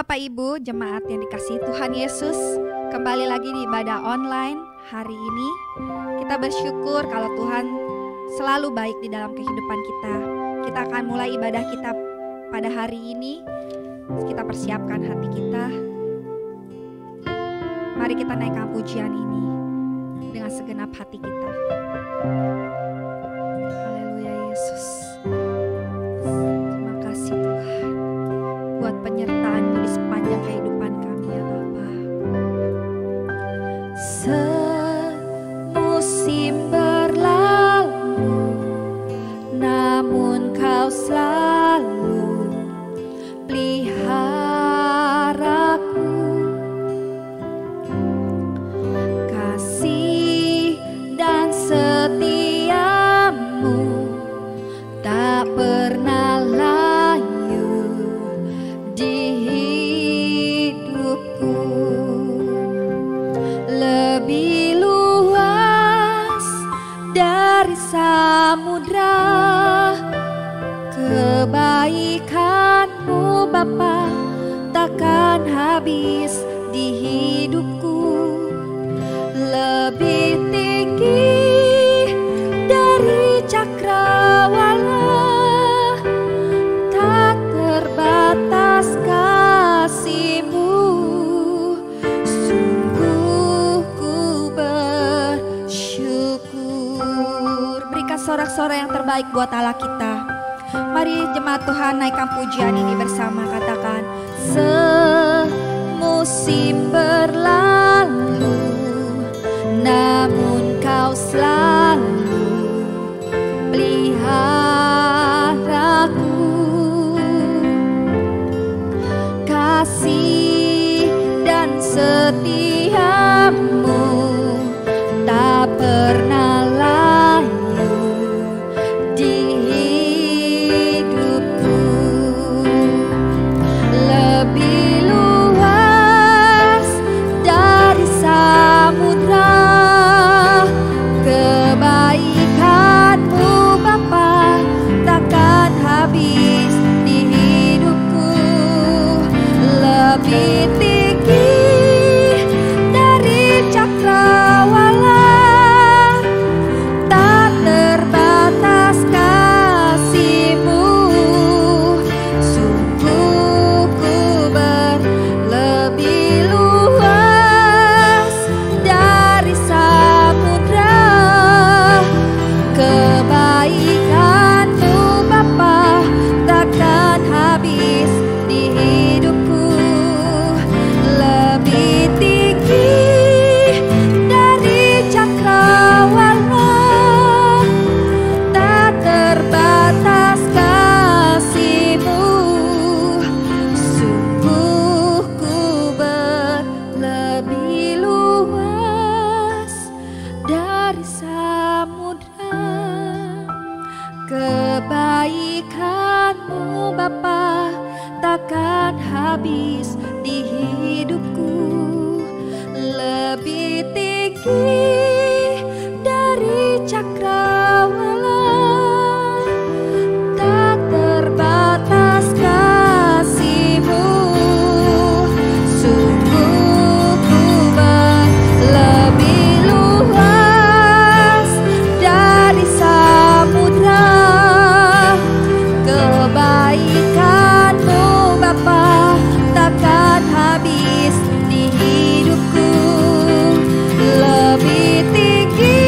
Bapak Ibu, jemaat yang dikasihi Tuhan Yesus, kembali lagi di ibadah online hari ini. Kita bersyukur kalau Tuhan selalu baik di dalam kehidupan kita. Kita akan mulai ibadah kita pada hari ini. Kita persiapkan hati kita. Mari kita naikkan pujian ini dengan segenap hati kita. Haleluya Yesus. Terima kasih Tuhan buat penyertaan-Mu di sepanjang kehidupan kami ya Bapa. Semusim berlalu, namun Kau selalu peliharaku. Kasih dan setiamu tak pernah layu di hidupku. Lebih luas dari samudra kebaikan-Mu Bapa, takkan habis di hidupku. Lebih tinggi dari cakrawala, tak terbatas kasih-Mu. Sungguh ku bersyukur. Berikan sorak-sorai yang terbaik buat Allah kita. Mari jemaat Tuhan naikkan pujian ini bersama, katakan semusim berlalu, namun Kau selalu peliharaku. Kasih dan setiamu tak pernah layu di hidupku. Lebih luas dari samudra kebaikan-Mu Bapa, takkan habis di hidupku. Lebih tinggi dari cakrawala, tak terbatas kasih-Mu. Sungguh ku berlebih luas dari samudra kebaikan-Mu Bapa, takkan habis di hidupku. Lebih tinggi dari cakrawala, tak terbatas kasih-Mu. Sungguh ku berlebih luas dari samudra kebaikan-Mu Bapa, takkan habis di hidupku. Lebih tinggi dari cakrawala, tak terbatas kasih-Mu. Sungguh ku berlebih luas dari samudra kebaikan-Mu Bapa, takkan habis di hidupku. Lebih tinggi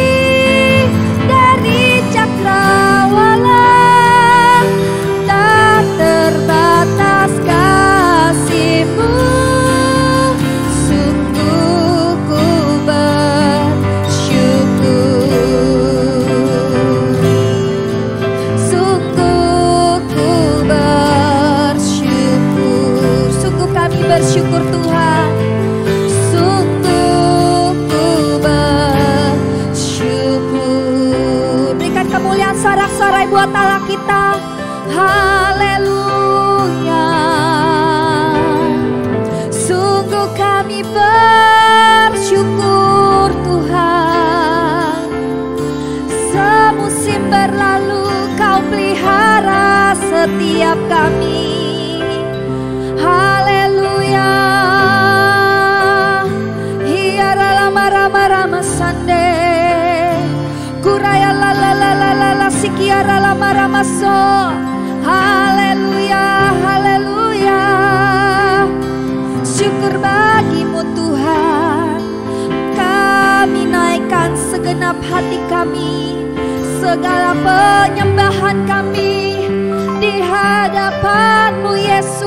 dari cakrawala, tak terbatas kasih-Mu. Sungguh ku bersyukur. Sungguh ku bersyukur. Sungguh kami bersyukur Tuhan. Sungguh ku bersyukur. Berikan kemuliaan sorak-sorai buat Allah kita. Haleluya. Sungguh kami bersyukur Tuhan. Semusim berlalu Kau pelihara setiap kami. Haleluya. sikiara lama ramaso. Haleluya, haleluya. Syukur bagimu Tuhan. Kami naikkan segenap hati kami, segala penyembahan kami di hadapan-Mu Yesus.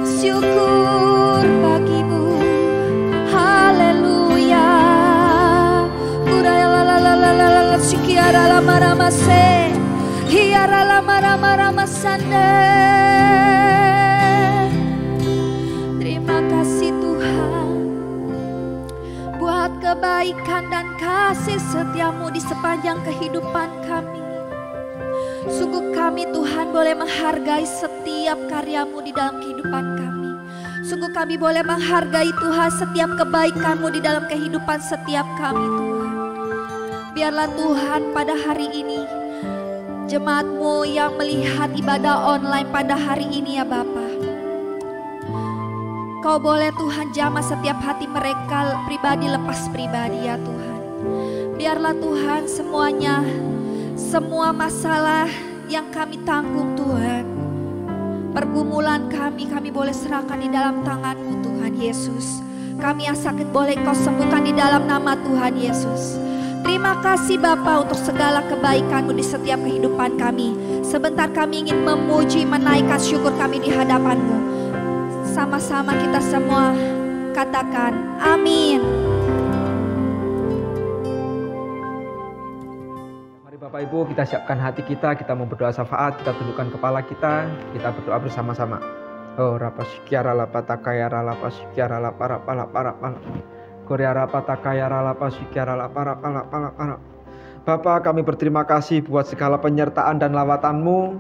Syukur bagimu. Haleluya. Kuraya la sikiara lama ramase. Hiara lama rama ramasande. Terima kasih Tuhan buat kebaikan dan kasih setia-Mu di sepanjang kehidupan kami. Sungguh kami Tuhan boleh menghargai setiap karya-Mu di dalam kehidupan kami. Sungguh kami boleh menghargai Tuhan setiap kebaikan-Mu di dalam kehidupan setiap kami Tuhan. Biarlah Tuhan pada hari ini jemaat-Mu yang melihat ibadah online pada hari ini ya Bapa, Kau boleh Tuhan jamah setiap hati mereka pribadi lepas pribadi ya Tuhan. Biarlah Tuhan semuanya, semua masalah yang kami tanggung Tuhan, pergumulan kami boleh serahkan di dalam tangan-Mu Tuhan Yesus. Kami yang sakit boleh Kau sembuhkan di dalam nama Tuhan Yesus. Terima kasih Bapa untuk segala kebaikan-Mu di setiap kehidupan kami. Sebentar kami ingin memuji, menaikkan syukur kami di hadapan-Mu. Sama-sama kita semua katakan amin. Mari Bapak Ibu kita siapkan hati kita mau berdoa syafaat, kita tundukkan kepala kita berdoa bersama-sama. Oh rapasikiara lapatakayara lapasikiara laparapalapara. Bapa, kami berterima kasih buat segala penyertaan dan lawatan-Mu.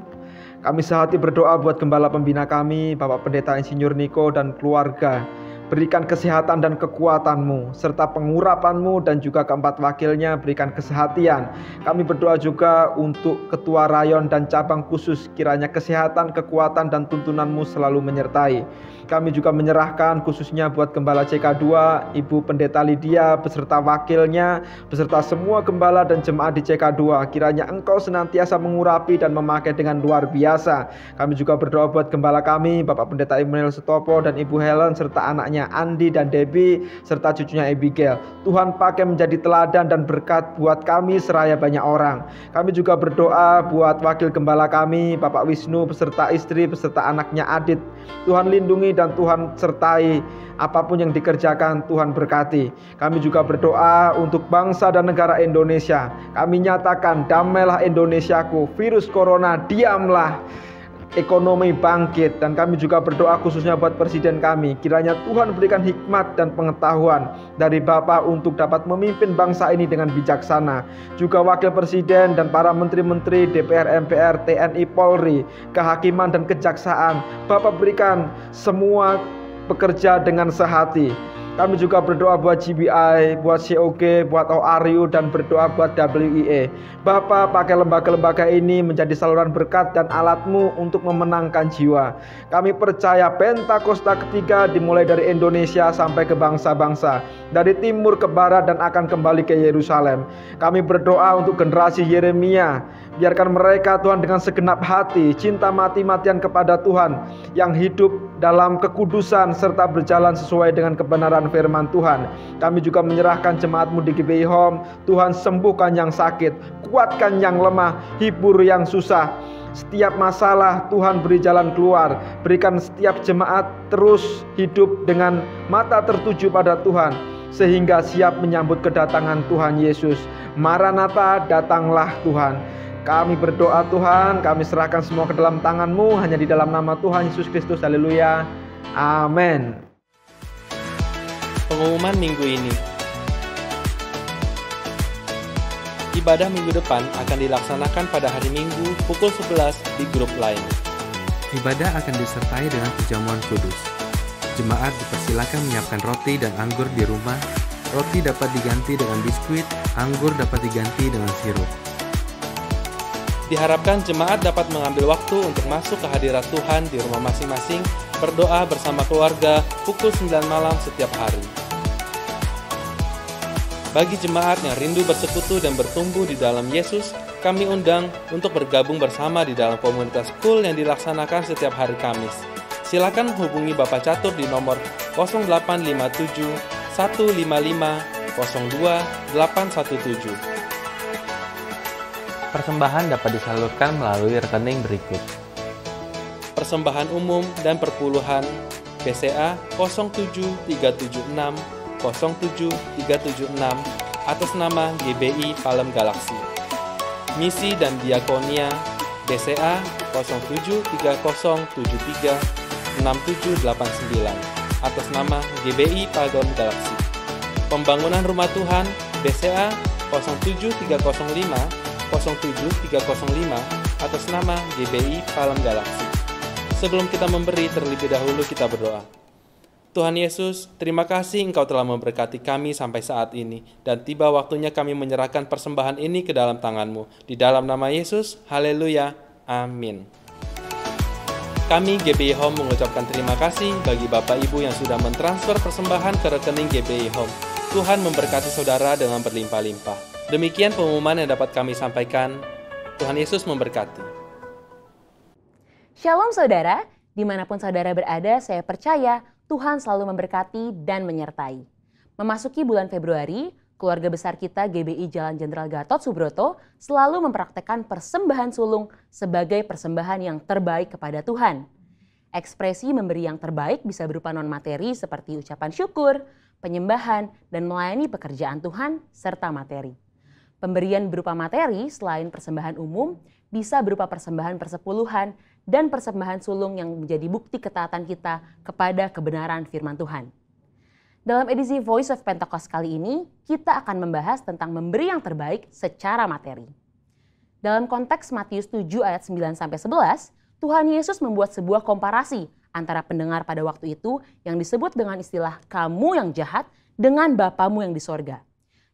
Kami sehati berdoa buat gembala pembina kami, Bapak Pendeta Insinyur Niko dan keluarga. Berikan kesehatan dan kekuatan-Mu, serta pengurapan-Mu dan juga keempat wakilnya berikan kesehatian. Kami berdoa juga untuk Ketua Rayon dan Cabang Khusus, kiranya kesehatan, kekuatan dan tuntunan-Mu selalu menyertai. Kami juga menyerahkan khususnya buat Gembala CK2, Ibu Pendeta Lydia beserta wakilnya, beserta semua gembala dan jemaat di CK2. Kiranya Engkau senantiasa mengurapi dan memakai dengan luar biasa. Kami juga berdoa buat gembala kami, Bapak Pendeta Immanuel Setopo dan Ibu Helen serta anaknya Andi dan Debbie serta cucunya Abigail. Tuhan pakai menjadi teladan dan berkat buat kami seraya banyak orang. Kami juga berdoa buat wakil gembala kami, Bapak Wisnu beserta istri beserta anaknya Adit. Tuhan lindungi dan Tuhan sertai apapun yang dikerjakan, Tuhan berkati. Kami juga berdoa untuk bangsa dan negara Indonesia. Kami nyatakan damailah Indonesiaku, virus corona diamlah, ekonomi bangkit. Dan kami juga berdoa khususnya buat presiden kami, kiranya Tuhan berikan hikmat dan pengetahuan dari Bapa untuk dapat memimpin bangsa ini dengan bijaksana. Juga wakil presiden dan para menteri-menteri DPR, MPR, TNI, Polri, kehakiman dan kejaksaan, Bapa berikan semua bekerja dengan sehati. Kami juga berdoa buat GBI, buat COG, buat ORU, dan berdoa buat WIE. Bapa, pakai lembaga-lembaga ini menjadi saluran berkat dan alat-Mu untuk memenangkan jiwa. Kami percaya Pentakosta ketiga dimulai dari Indonesia sampai ke bangsa-bangsa, dari timur ke barat dan akan kembali ke Yerusalem. Kami berdoa untuk generasi Yeremia. Biarkan mereka Tuhan dengan segenap hati, cinta mati-matian kepada Tuhan, yang hidup dalam kekudusan serta berjalan sesuai dengan kebenaran firman Tuhan. Kami juga menyerahkan jemaat-Mu di GBI Home. Tuhan sembuhkan yang sakit, kuatkan yang lemah, hibur yang susah. Setiap masalah Tuhan beri jalan keluar. Berikan setiap jemaat terus hidup dengan mata tertuju pada Tuhan, sehingga siap menyambut kedatangan Tuhan Yesus. Maranatha, datanglah Tuhan. Kami berdoa Tuhan, kami serahkan semua ke dalam tangan-Mu, hanya di dalam nama Tuhan Yesus Kristus. Haleluya. Amin. Pengumuman minggu ini. Ibadah minggu depan akan dilaksanakan pada hari Minggu pukul 11 di grup lain. Ibadah akan disertai dengan perjamuan kudus. Jemaat dipersilakan menyiapkan roti dan anggur di rumah. Roti dapat diganti dengan biskuit, anggur dapat diganti dengan sirup. Diharapkan jemaat dapat mengambil waktu untuk masuk ke hadirat Tuhan di rumah masing-masing, berdoa bersama keluarga pukul 9 malam setiap hari. Bagi jemaat yang rindu bersekutu dan bertumbuh di dalam Yesus, kami undang untuk bergabung bersama di dalam komunitas Cool yang dilaksanakan setiap hari Kamis. Silakan hubungi Bapak Catur di nomor 0857 155 02 817. Persembahan dapat disalurkan melalui rekening berikut. Persembahan umum dan perpuluhan BCA 07376 07376 atas nama GBI Palem Galaksi. Misi dan Diakonia BCA 0730736789 atas nama GBI Palem Galaksi. Pembangunan Rumah Tuhan BCA 07305 07305 atas nama GBI Palem Galaksi. Sebelum kita memberi, terlebih dahulu kita berdoa. Tuhan Yesus, terima kasih Engkau telah memberkati kami sampai saat ini, dan tiba waktunya kami menyerahkan persembahan ini ke dalam tangan-Mu. Di dalam nama Yesus, haleluya, amin. Kami GBI Home mengucapkan terima kasih bagi Bapak Ibu yang sudah mentransfer persembahan ke rekening GBI Home. Tuhan memberkati saudara dengan berlimpah-limpah. Demikian pengumuman yang dapat kami sampaikan. Tuhan Yesus memberkati. Shalom saudara, dimanapun saudara berada, saya percaya Tuhan selalu memberkati dan menyertai. Memasuki bulan Februari, keluarga besar kita GBI Jalan Jenderal Gatot Subroto selalu mempraktekkan persembahan sulung sebagai persembahan yang terbaik kepada Tuhan. Ekspresi memberi yang terbaik bisa berupa non-materi seperti ucapan syukur, penyembahan, dan melayani pekerjaan Tuhan, serta materi. Pemberian berupa materi selain persembahan umum bisa berupa persembahan persepuluhan dan persembahan sulung yang menjadi bukti ketaatan kita kepada kebenaran firman Tuhan. Dalam edisi Voice of Pentecost kali ini, kita akan membahas tentang memberi yang terbaik secara materi. Dalam konteks Matius 7 ayat 9-11, Tuhan Yesus membuat sebuah komparasi antara pendengar pada waktu itu yang disebut dengan istilah kamu yang jahat dengan Bapamu yang di sorga.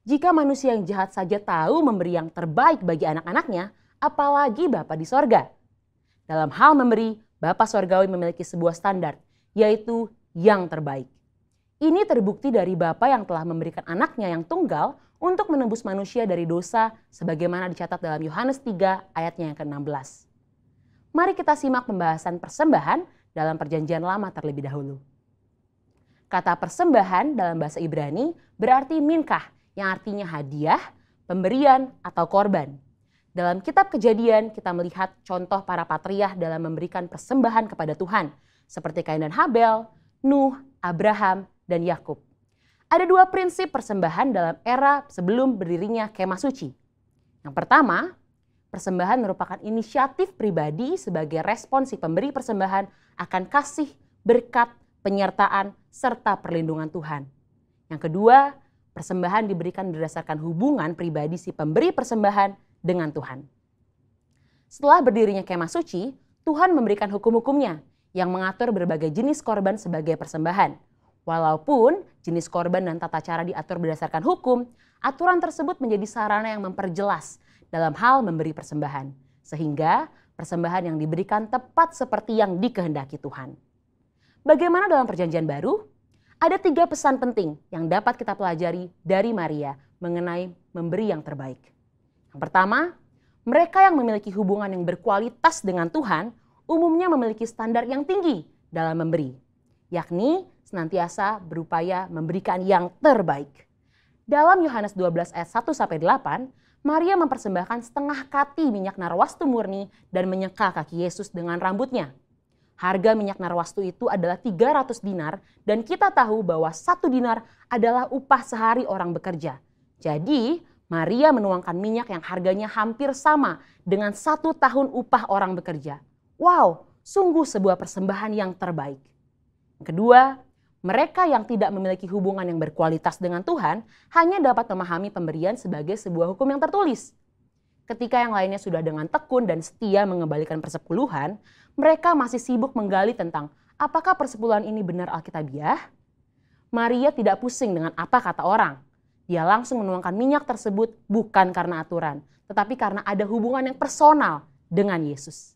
Jika manusia yang jahat saja tahu memberi yang terbaik bagi anak-anaknya, apalagi Bapa di sorga. Dalam hal memberi, Bapa Sorgawi memiliki sebuah standar, yaitu yang terbaik. Ini terbukti dari Bapa yang telah memberikan anaknya yang tunggal untuk menebus manusia dari dosa sebagaimana dicatat dalam Yohanes 3 ayatnya yang ke-16. Mari kita simak pembahasan persembahan dalam Perjanjian Lama terlebih dahulu. Kata persembahan dalam bahasa Ibrani berarti minkah, yang artinya hadiah, pemberian, atau korban. Dalam kitab Kejadian, kita melihat contoh para patriark dalam memberikan persembahan kepada Tuhan, seperti Kain dan Habel, Nuh, Abraham, dan Yakub. Ada dua prinsip persembahan dalam era sebelum berdirinya kemah suci. Yang pertama, persembahan merupakan inisiatif pribadi sebagai respon si pemberi persembahan akan kasih, berkat, penyertaan, serta perlindungan Tuhan. Yang kedua, persembahan diberikan berdasarkan hubungan pribadi si pemberi persembahan dengan Tuhan. Setelah berdirinya kemah suci, Tuhan memberikan hukum-hukumnya yang mengatur berbagai jenis korban sebagai persembahan. Walaupun jenis korban dan tata cara diatur berdasarkan hukum, aturan tersebut menjadi sarana yang memperjelas dalam hal memberi persembahan. Sehingga persembahan yang diberikan tepat seperti yang dikehendaki Tuhan. Bagaimana dalam Perjanjian Baru? Ada 3 pesan penting yang dapat kita pelajari dari Maria mengenai memberi yang terbaik. Yang pertama, mereka yang memiliki hubungan yang berkualitas dengan Tuhan umumnya memiliki standar yang tinggi dalam memberi, yakni senantiasa berupaya memberikan yang terbaik. Dalam Yohanes 12 ayat 1-8, Maria mempersembahkan setengah kati minyak narwastu murni dan menyeka kaki Yesus dengan rambutnya. Harga minyak narwastu itu adalah 300 dinar dan kita tahu bahwa 1 dinar adalah upah sehari orang bekerja. Jadi, Maria menuangkan minyak yang harganya hampir sama dengan 1 tahun upah orang bekerja. Wow, sungguh sebuah persembahan yang terbaik. Yang kedua, mereka yang tidak memiliki hubungan yang berkualitas dengan Tuhan hanya dapat memahami pemberian sebagai sebuah hukum yang tertulis. Ketika yang lainnya sudah dengan tekun dan setia mengembalikan persepuluhan, mereka masih sibuk menggali tentang apakah persepuluhan ini benar alkitabiah. Maria tidak pusing dengan apa kata orang. Dia langsung menuangkan minyak tersebut bukan karena aturan, tetapi karena ada hubungan yang personal dengan Yesus.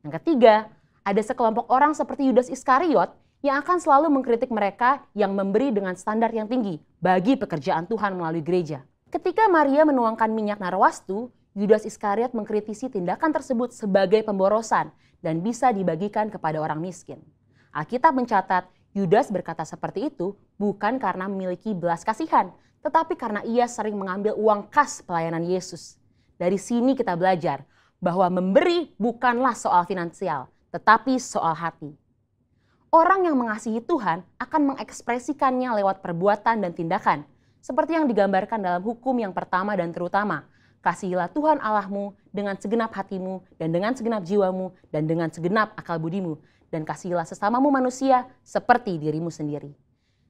Yang ketiga, ada sekelompok orang seperti Yudas Iskariot yang akan selalu mengkritik mereka yang memberi dengan standar yang tinggi bagi pekerjaan Tuhan melalui gereja. Ketika Maria menuangkan minyak narwastu, Yudas Iskariot mengkritisi tindakan tersebut sebagai pemborosan dan bisa dibagikan kepada orang miskin. Alkitab mencatat, Yudas berkata seperti itu bukan karena memiliki belas kasihan, tetapi karena ia sering mengambil uang kas pelayanan Yesus. Dari sini kita belajar bahwa memberi bukanlah soal finansial, tetapi soal hati. Orang yang mengasihi Tuhan akan mengekspresikannya lewat perbuatan dan tindakan, seperti yang digambarkan dalam hukum yang pertama dan terutama. Kasihilah Tuhan Allahmu dengan segenap hatimu dan dengan segenap jiwamu dan dengan segenap akal budimu, dan kasihilah sesamamu manusia seperti dirimu sendiri.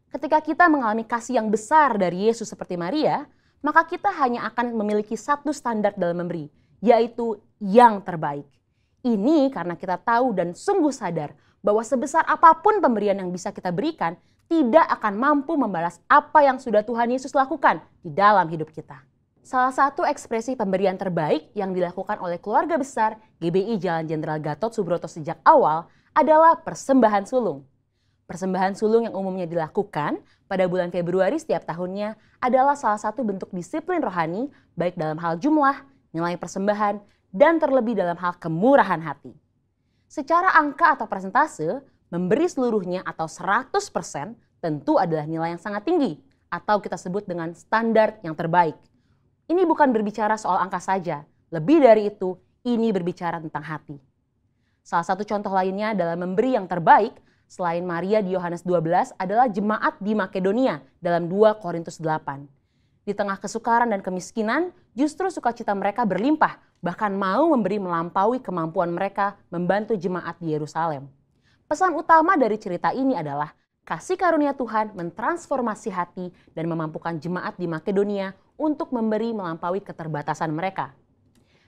Ketika kita mengalami kasih yang besar dari Yesus seperti Maria, maka kita hanya akan memiliki satu standar dalam memberi, yaitu yang terbaik. Ini karena kita tahu dan sungguh sadar bahwa sebesar apapun pemberian yang bisa kita berikan, tidak akan mampu membalas apa yang sudah Tuhan Yesus lakukan di dalam hidup kita. Salah satu ekspresi pemberian terbaik yang dilakukan oleh keluarga besar GBI Jalan Jenderal Gatot Subroto sejak awal adalah persembahan sulung. Persembahan sulung yang umumnya dilakukan pada bulan Februari setiap tahunnya adalah salah satu bentuk disiplin rohani, baik dalam hal jumlah, nilai persembahan, dan terlebih dalam hal kemurahan hati. Secara angka atau persentase, memberi seluruhnya atau 100% tentu adalah nilai yang sangat tinggi atau kita sebut dengan standar yang terbaik. Ini bukan berbicara soal angka saja, lebih dari itu, ini berbicara tentang hati. Salah satu contoh lainnya dalam memberi yang terbaik selain Maria di Yohanes 12 adalah jemaat di Makedonia dalam 2 Korintus 8. Di tengah kesukaran dan kemiskinan, justru sukacita mereka berlimpah, bahkan mau memberi melampaui kemampuan mereka membantu jemaat di Yerusalem. Pesan utama dari cerita ini adalah kasih karunia Tuhan mentransformasi hati dan memampukan jemaat di Makedonia untuk memberi melampaui keterbatasan mereka.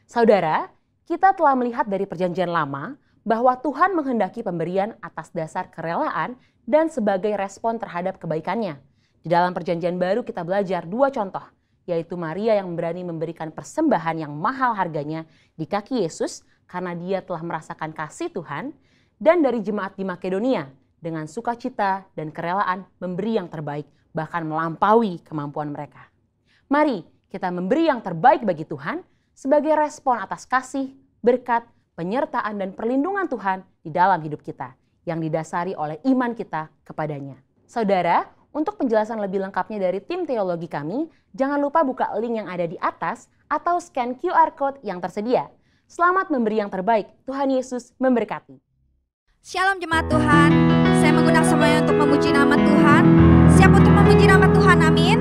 Saudara, kita telah melihat dari Perjanjian Lama bahwa Tuhan menghendaki pemberian atas dasar kerelaan dan sebagai respon terhadap kebaikannya. Di dalam Perjanjian Baru kita belajar 2 contoh, yaitu Maria yang berani memberikan persembahan yang mahal harganya di kaki Yesus karena dia telah merasakan kasih Tuhan, dan dari jemaat di Makedonia dengan sukacita dan kerelaan memberi yang terbaik, bahkan melampaui kemampuan mereka. Mari kita memberi yang terbaik bagi Tuhan sebagai respon atas kasih, berkat, penyertaan dan perlindungan Tuhan di dalam hidup kita yang didasari oleh iman kita kepadanya. Saudara, untuk penjelasan lebih lengkapnya dari tim teologi kami, jangan lupa buka link yang ada di atas atau scan QR Code yang tersedia. Selamat memberi yang terbaik, Tuhan Yesus memberkati. Shalom jemaat Tuhan, saya mengundang semuanya untuk memuji nama Tuhan. Siap untuk memuji nama Tuhan, amin.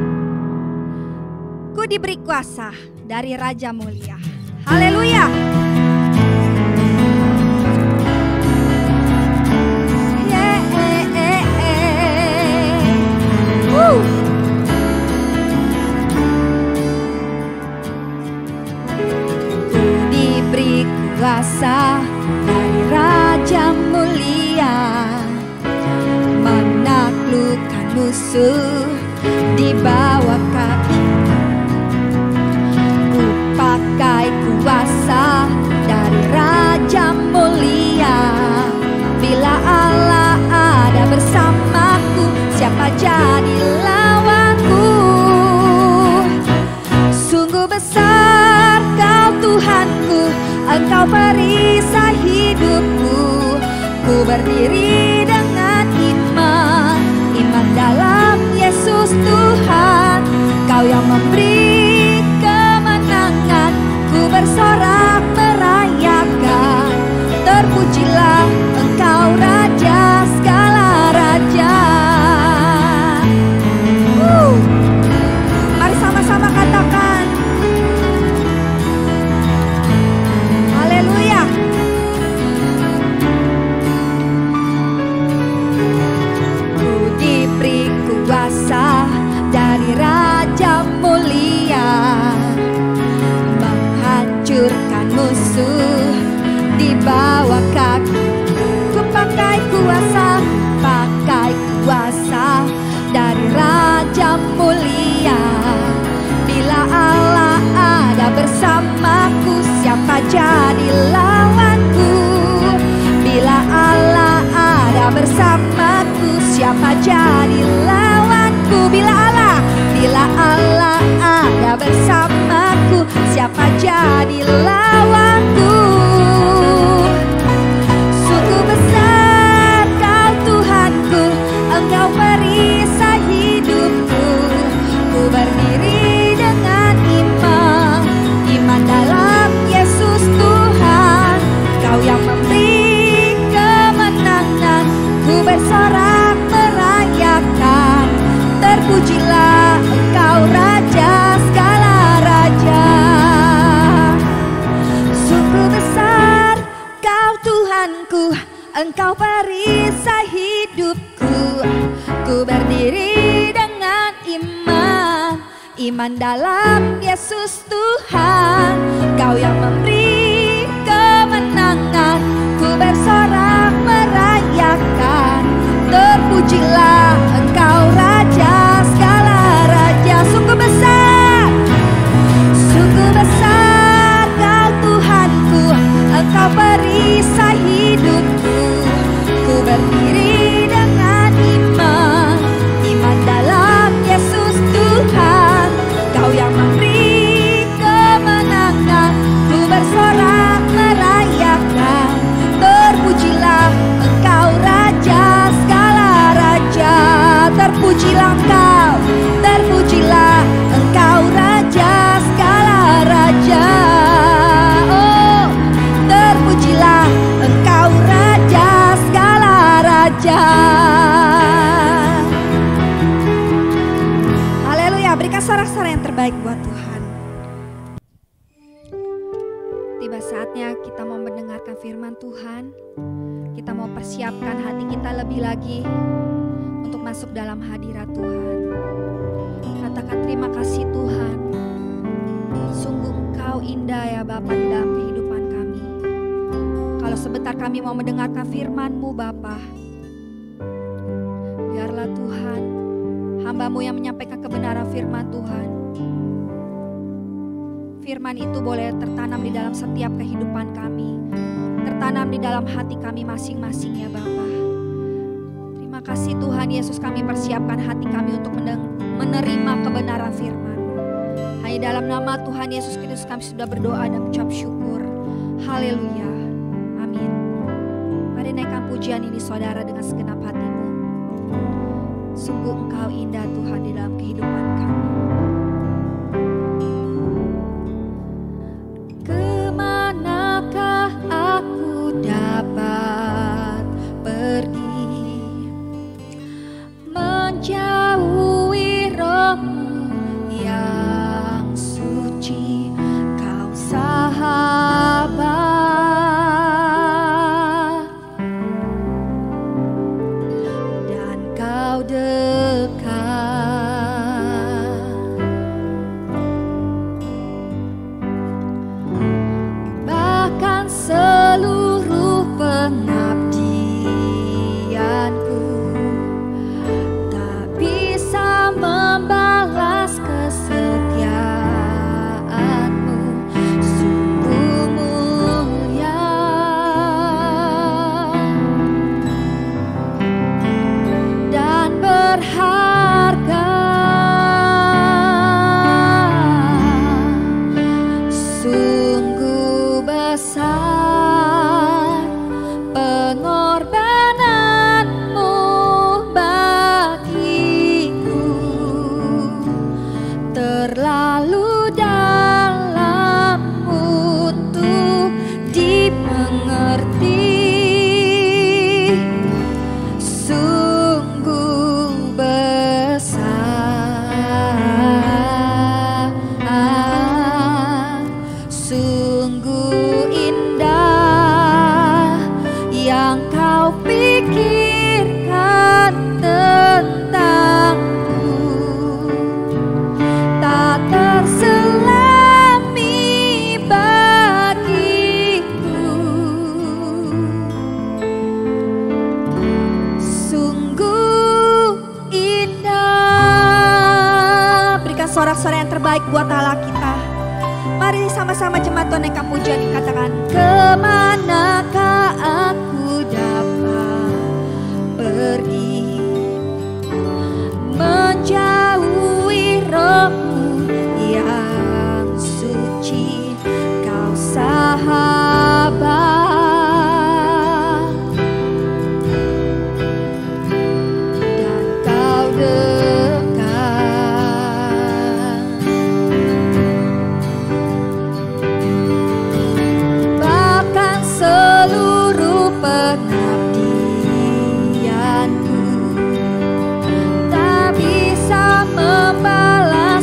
Ku diberi kuasa dari Raja Mulia. Haleluya. Diberi kuasa dari Raja Mulia, menaklukkan musuh di bawah kaki. Ku pakai kuasa dari Raja Mulia. Bila Allah ada bersamaku, siapa jadi lawanku? Sungguh besar Kau Tuhanku, Engkau perisai hidupku. Ku berdiri dengan iman dalam Yesus Tuhan. Engkau perisai hidupku. Ku berdiri dengan iman, iman dalam Yesus Tuhan. Kau yang memberi kemenangan, ku bersorak merayakan. Terpujilah Engkau Raja segala raja. Sungguh besar Kau Tuhanku. Engkau perisai hidupku. Ku berdiri dengan iman, iman dalam Yesus Tuhan. Kau yang memberi kemenangan, ku bersorak merayakan. Terpujilah Engkau Raja segala raja. Terpujilah Engkau, terpujilah Engkau Raja segala raja. Oh, terpujilah Engkau Raja segala raja. Haleluya, berikan sorak-sorak yang terbaik buat Tuhan. Tiba saatnya kita mau mendengarkan firman Tuhan. Kita mau persiapkan hati kita lebih lagi untuk masuk dalam hadirat Tuhan. Katakan terima kasih Tuhan. Sungguh Engkau indah ya Bapa di dalam kehidupan kami. Kalau sebentar kami mau mendengarkan firman-Mu Bapa, biarlah Tuhan hamba-Mu yang menyampaikan kebenaran firman Tuhan. Firman itu boleh tertanam di dalam setiap kehidupan kami, tertanam di dalam hati kami masing-masing ya Bapa. Terima kasih Tuhan Yesus, kami persiapkan hati kami untuk menerima kebenaran firman. Hanya dalam nama Tuhan Yesus Kristus kami sudah berdoa dan ucap syukur. Haleluya. Amin. Mari naikkan pujian ini saudara dengan segenap hatimu. Sungguh Engkau indah Tuhan di dalam kehidupan kami. Kemanakah aku dapat pergi, menjauhi Roh-Mu yang suci, Kau sahabat dan Kau dekat. Bahkan seluruh pengabdianku tak bisa membalas kesetiaan-Mu. Sungguh mulia dan berharga. Sungguh besar pengorbanan-Mu bagiku, terlalu dalam untuk dimengerti. Sungguh besar, sungguh indah yang Kau pikirkan tentangku. Tak terselami bagiku. Sungguh indah. Berikan sorak-sorak yang terbaik buat Allah kita. Mari sama-sama jemaat Tuhan naikkan pujian, dikatakan kemanakah aku dapat pergi, menjauhi Roh-Mu yang suci, Kau sahabat dan Kau dekat. Bahkan seluruh pengabdianku tak bisa membalas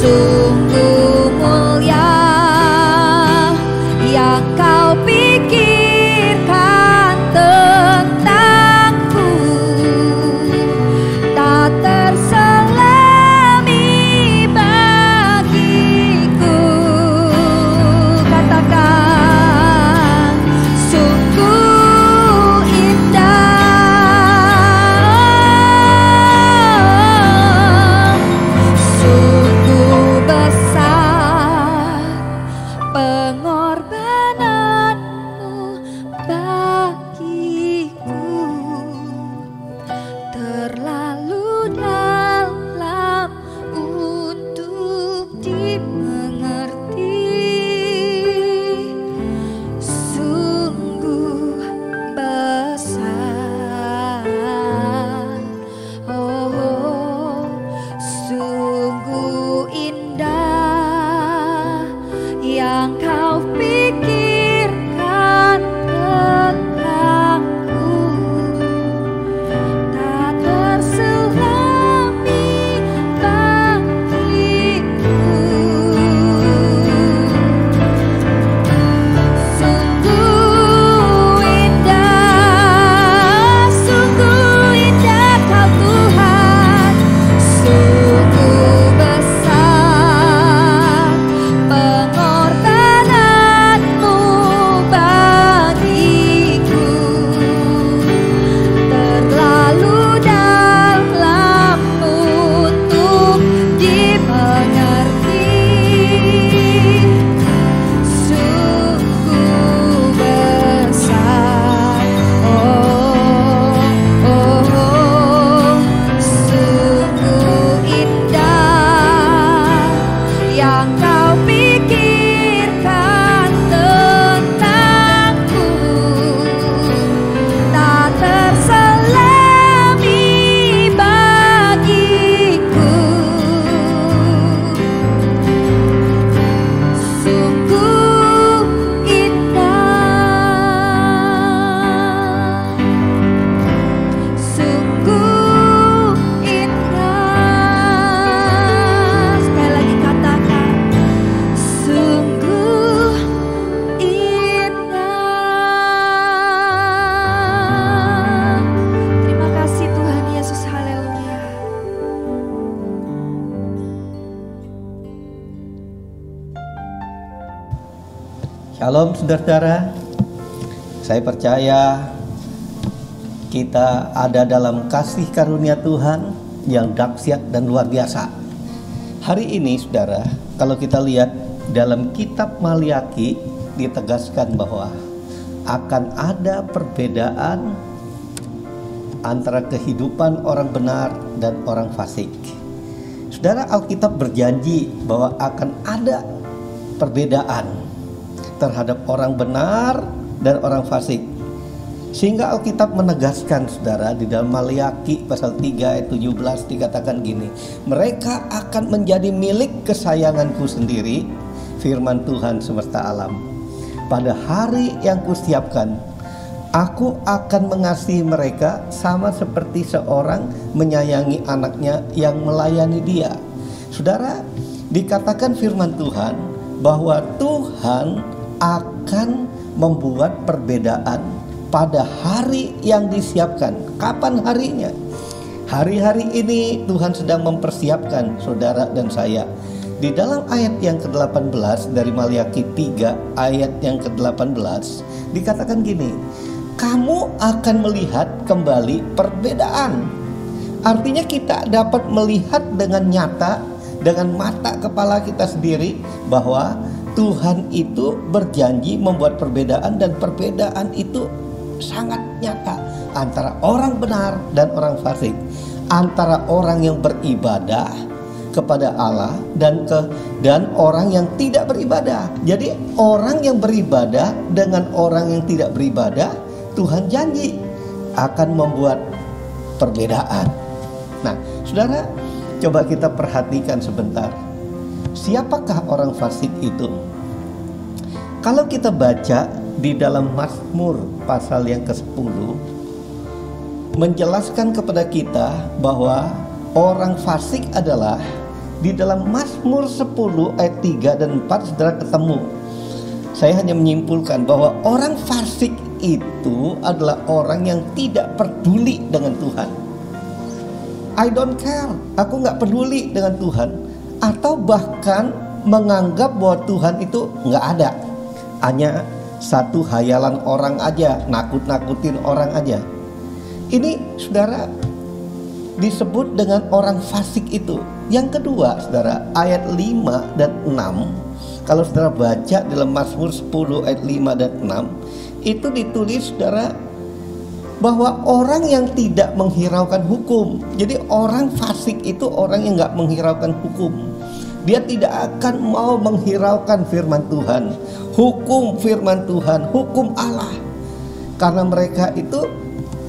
Sungguh mulia yang kau pikirkan tentangku, tak terselami bagiku. Katakan, sungguh indah, sungguh besar pengorbananmu bagiku, terlalu dalam untuk dimengerti, sungguh besar, oh sungguh indah yang kau pikirkan tentangku, tak terselami bagiku. Sungguh indah kau Tuhan, sungguh besar pengorbananmu bagiku, terlalu dalam untuk dimengerti, sungguh besar, oh sungguh indah yang kau pikirkan tentangku, tak terselami bagiku, sungguh indah, sungguh indah. Sekali lagi katakan, sungguh indah. Terima kasih Tuhan Yesus, haleluya. Shalom saudara-saudara, saya percaya kita ada dalam kasih karunia Tuhan yang dahsyat dan luar biasa. Hari ini saudara, kalau kita lihat dalam kitab Maliaki ditegaskan bahwa akan ada perbedaan antara kehidupan orang benar dan orang fasik. Saudara, Alkitab berjanji bahwa akan ada perbedaan terhadap orang benar dan orang fasik. Sehingga Alkitab menegaskan saudara, di dalam Maliaki pasal 3 ayat 17 dikatakan gini, mereka akan menjadi milik kesayanganku sendiri, firman Tuhan semesta alam. Pada hari yang kusiapkan, aku akan mengasihi mereka sama seperti seorang menyayangi anaknya yang melayani dia. Saudara, dikatakan firman Tuhan bahwa Tuhan akan membuat perbedaan pada hari yang disiapkan. Kapan harinya? Hari-hari ini Tuhan sedang mempersiapkan saudara dan saya. Di dalam ayat yang ke-18 dari Maliaki 3 ayat yang ke-18 dikatakan gini, kamu akan melihat kembali perbedaan. Artinya kita dapat melihat dengan nyata, dengan mata kepala kita sendiri, bahwa Tuhan itu berjanji membuat perbedaan, dan perbedaan itu sangat nyata antara orang benar dan orang fasik, antara orang yang beribadah kepada Allah dan orang yang tidak beribadah. Jadi orang yang beribadah dengan orang yang tidak beribadah, Tuhan janji akan membuat perbedaan. Nah, saudara, coba kita perhatikan sebentar. Siapakah orang fasik itu? Kalau kita baca di dalam Mazmur pasal yang ke-10, menjelaskan kepada kita bahwa orang fasik adalah di dalam Mazmur 10 ayat 3 dan 4 saudara ketemu. Saya hanya menyimpulkan bahwa orang fasik itu adalah orang yang tidak peduli dengan Tuhan. I don't care, aku nggak peduli dengan Tuhan. Atau bahkan menganggap bahwa Tuhan itu nggak ada, hanya satu hayalan orang aja, nakut-nakutin orang aja. Ini saudara disebut dengan orang fasik itu. Yang kedua saudara, ayat 5 dan 6, kalau saudara baca dalam Mazmur 10 ayat 5 dan 6, itu ditulis saudara bahwa orang yang tidak menghiraukan hukum. Jadi orang fasik itu orang yang nggak menghiraukan hukum. Dia tidak akan mau menghiraukan firman Tuhan, hukum firman Tuhan, hukum Allah. Karena mereka itu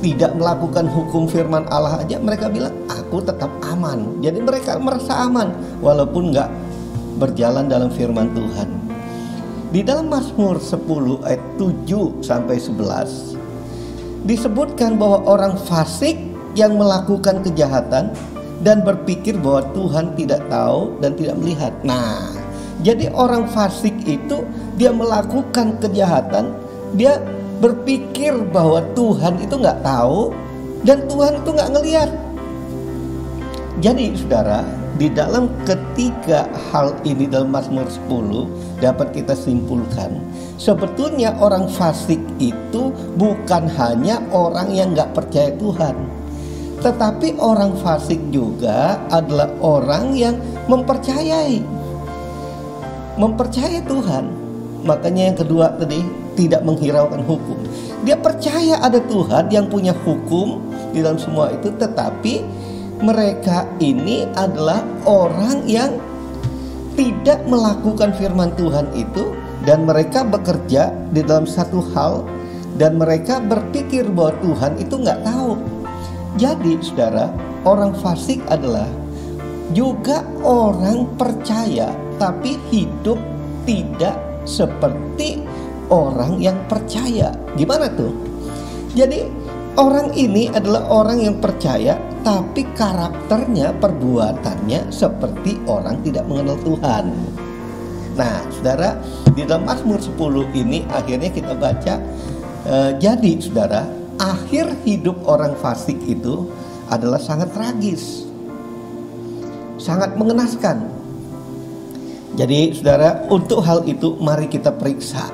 tidak melakukan hukum firman Allah aja, mereka bilang aku tetap aman. Jadi mereka merasa aman walaupun nggak berjalan dalam firman Tuhan. Di dalam Mazmur 10 ayat 7 sampai 11 disebutkan bahwa orang fasik yang melakukan kejahatan dan berpikir bahwa Tuhan tidak tahu dan tidak melihat. Nah, jadi orang fasik itu dia melakukan kejahatan, dia berpikir bahwa Tuhan itu nggak tahu dan Tuhan itu nggak ngelihat. Jadi saudara, di dalam ketiga hal ini dalam Mazmur 10 dapat kita simpulkan, sebetulnya orang fasik itu bukan hanya orang yang nggak percaya Tuhan, tetapi orang fasik juga adalah orang yang mempercayai Tuhan. Makanya yang kedua tadi, tidak menghiraukan hukum. Dia percaya ada Tuhan yang punya hukum di dalam semua itu, tetapi mereka ini adalah orang yang tidak melakukan firman Tuhan itu, dan mereka bekerja di dalam satu hal dan mereka berpikir bahwa Tuhan itu nggak tahu. Jadi saudara, orang fasik adalah juga orang percaya tapi hidup tidak seperti orang yang percaya. Gimana tuh? Jadi orang ini adalah orang yang percaya tapi karakternya, perbuatannya seperti orang tidak mengenal Tuhan. Nah saudara, di dalam Mazmur 10 ini akhirnya kita baca, jadi saudara, akhir hidup orang fasik itu adalah sangat tragis, sangat mengenaskan. Jadi saudara, untuk hal itu mari kita periksa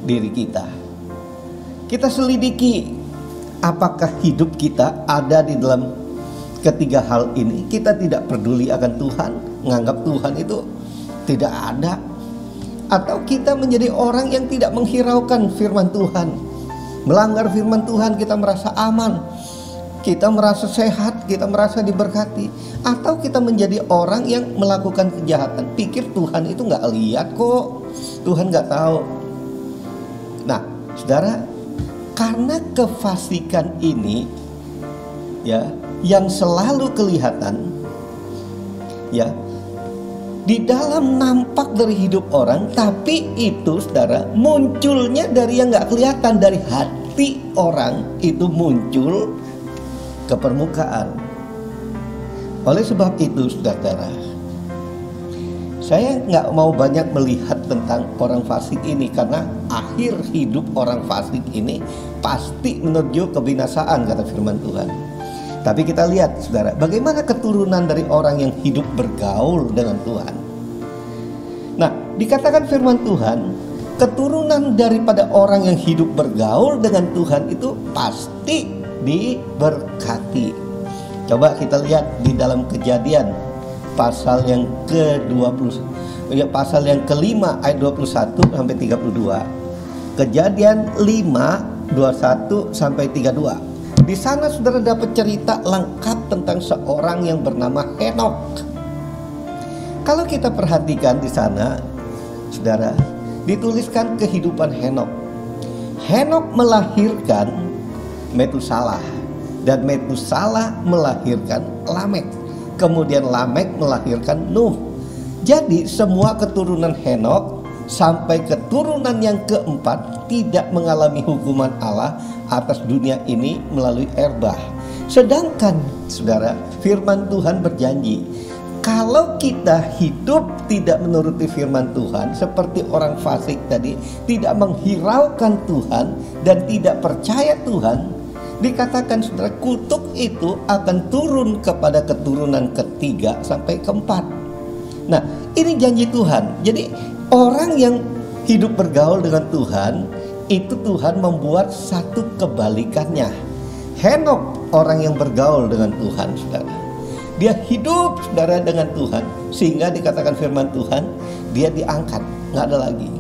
diri kita. Kita selidiki apakah hidup kita ada di dalam ketiga hal ini. Kita tidak peduli akan Tuhan, menganggap Tuhan itu tidak ada. Atau kita menjadi orang yang tidak menghiraukan firman Tuhan, melanggar firman Tuhan, kita merasa aman, kita merasa sehat, kita merasa diberkati. Atau kita menjadi orang yang melakukan kejahatan, pikir Tuhan itu nggak lihat kok, Tuhan nggak tahu. Nah saudara, karena kefasikan ini ya yang selalu kelihatan ya di dalam nampak dari hidup orang, tapi itu saudara munculnya dari yang nggak kelihatan, dari hati orang itu muncul ke permukaan. Oleh sebab itu saudara, saya nggak mau banyak melihat tentang orang fasik ini, karena akhir hidup orang fasik ini pasti menuju kebinasaan kata firman Tuhan. Tapi kita lihat saudara, bagaimana keturunan dari orang yang hidup bergaul dengan Tuhan. Nah, dikatakan firman Tuhan, keturunan daripada orang yang hidup bergaul dengan Tuhan itu pasti diberkati. Coba kita lihat di dalam Kejadian pasal yang ke-20, ya pasal yang ke-5 ayat 21 sampai 32. Kejadian 5 21 sampai 32. Di sana saudara dapat cerita lengkap tentang seorang yang bernama Henok. Kalau kita perhatikan di sana, saudara, dituliskan kehidupan Henok. Henok melahirkan Metusalah, dan Metusalah melahirkan Lamek. Kemudian Lamek melahirkan Nuh. Jadi semua keturunan Henok sampai keturunan yang keempat tidak mengalami hukuman Allah atas dunia ini melalui erbah. Sedangkan saudara, firman Tuhan berjanji kalau kita hidup tidak menuruti firman Tuhan, seperti orang fasik tadi, tidak menghiraukan Tuhan dan tidak percaya Tuhan, dikatakan saudara, kutuk itu akan turun kepada keturunan ketiga sampai keempat. Nah, ini janji Tuhan. Jadi orang yang hidup bergaul dengan Tuhan, itu Tuhan membuat satu kebalikannya. Henok, orang yang bergaul dengan Tuhan, saudara, dia hidup, saudara, dengan Tuhan, sehingga dikatakan firman Tuhan, dia diangkat, nggak ada lagi.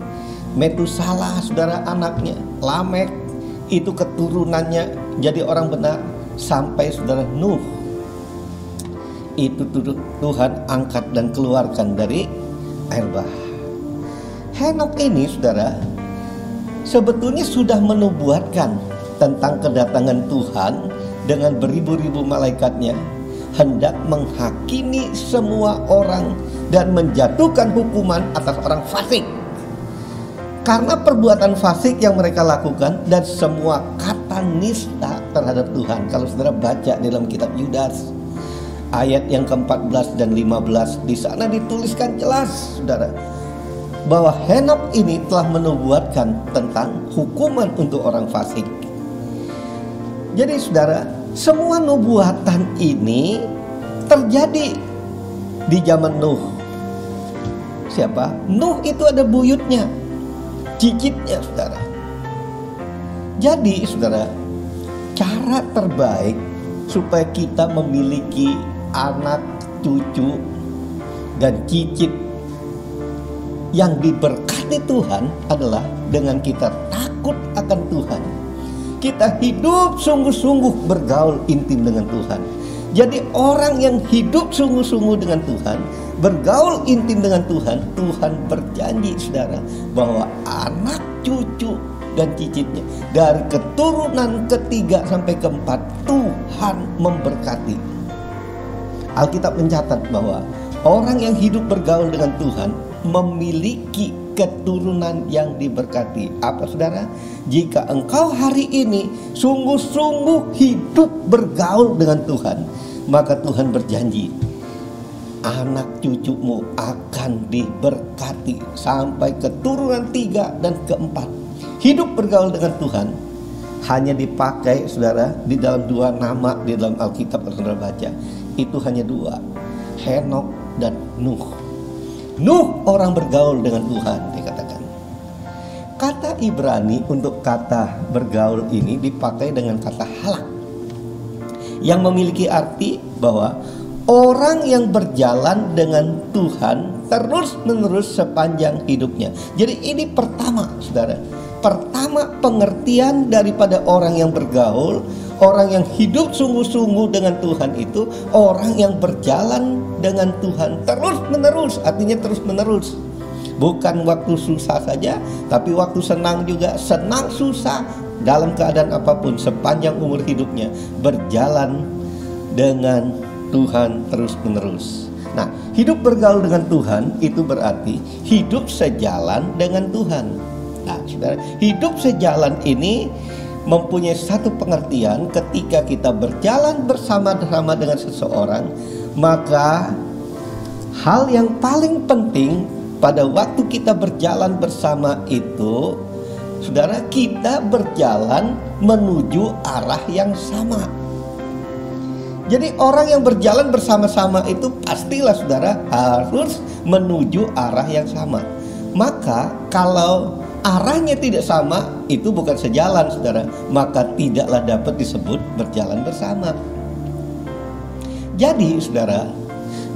Metusalah, saudara, anaknya, Lamek, itu keturunannya jadi orang benar, sampai saudara Nuh, itu Tuhan angkat dan keluarkan dari air bah. Henok ini, saudara, sebetulnya sudah menubuatkan tentang kedatangan Tuhan dengan beribu-ribu malaikatnya, hendak menghakimi semua orang dan menjatuhkan hukuman atas orang fasik karena perbuatan fasik yang mereka lakukan dan semua kata nista terhadap Tuhan. Kalau saudara baca di dalam kitab Yudas ayat yang ke-14 dan 15, di sana dituliskan jelas, saudara, bahwa Henok ini telah menubuatkan tentang hukuman untuk orang fasik. Jadi saudara, semua nubuatan ini terjadi di zaman Nuh. Siapa? Nuh itu ada buyutnya, cicitnya, saudara. Jadi saudara, cara terbaik supaya kita memiliki anak, cucu, dan cicit yang diberkati Tuhan adalah dengan kita takut akan Tuhan. Kita hidup sungguh-sungguh bergaul intim dengan Tuhan. Jadi orang yang hidup sungguh-sungguh dengan Tuhan, bergaul intim dengan Tuhan, Tuhan berjanji, saudara, bahwa anak, cucu, dan cicitnya dari keturunan ketiga sampai keempat Tuhan memberkati. Alkitab mencatat bahwa orang yang hidup bergaul dengan Tuhan memiliki keturunan yang diberkati. Apa, saudara? Jika engkau hari ini sungguh-sungguh hidup bergaul dengan Tuhan, maka Tuhan berjanji anak cucumu akan diberkati sampai keturunan 3 dan keempat. Hidup bergaul dengan Tuhan hanya dipakai, saudara, di dalam 2 nama di dalam Alkitab yang saudara baca. Itu hanya 2, Henok dan Nuh. Nuh orang bergaul dengan Tuhan, dikatakan. Kata Ibrani untuk kata bergaul ini dipakai dengan kata halak, yang memiliki arti bahwa orang yang berjalan dengan Tuhan terus-menerus sepanjang hidupnya. Jadi ini pertama, saudara, pertama pengertian daripada orang yang bergaul, orang yang hidup sungguh-sungguh dengan Tuhan itu orang yang berjalan dengan Tuhan terus-menerus, artinya terus-menerus. Bukan waktu susah saja, tapi waktu senang juga, senang susah, dalam keadaan apapun sepanjang umur hidupnya berjalan dengan Tuhan terus-menerus. Nah, hidup bergaul dengan Tuhan itu berarti hidup sejalan dengan Tuhan. Nah, saudara, hidup sejalan ini mempunyai satu pengertian. Ketika kita berjalan bersama-sama dengan seseorang, maka hal yang paling penting pada waktu kita berjalan bersama itu, saudara, kita berjalan menuju arah yang sama. Jadi orang yang berjalan bersama-sama itu pastilah, saudara, harus menuju arah yang sama. Maka kalau arahnya tidak sama, itu bukan sejalan, saudara, maka tidaklah dapat disebut berjalan bersama. Jadi, saudara,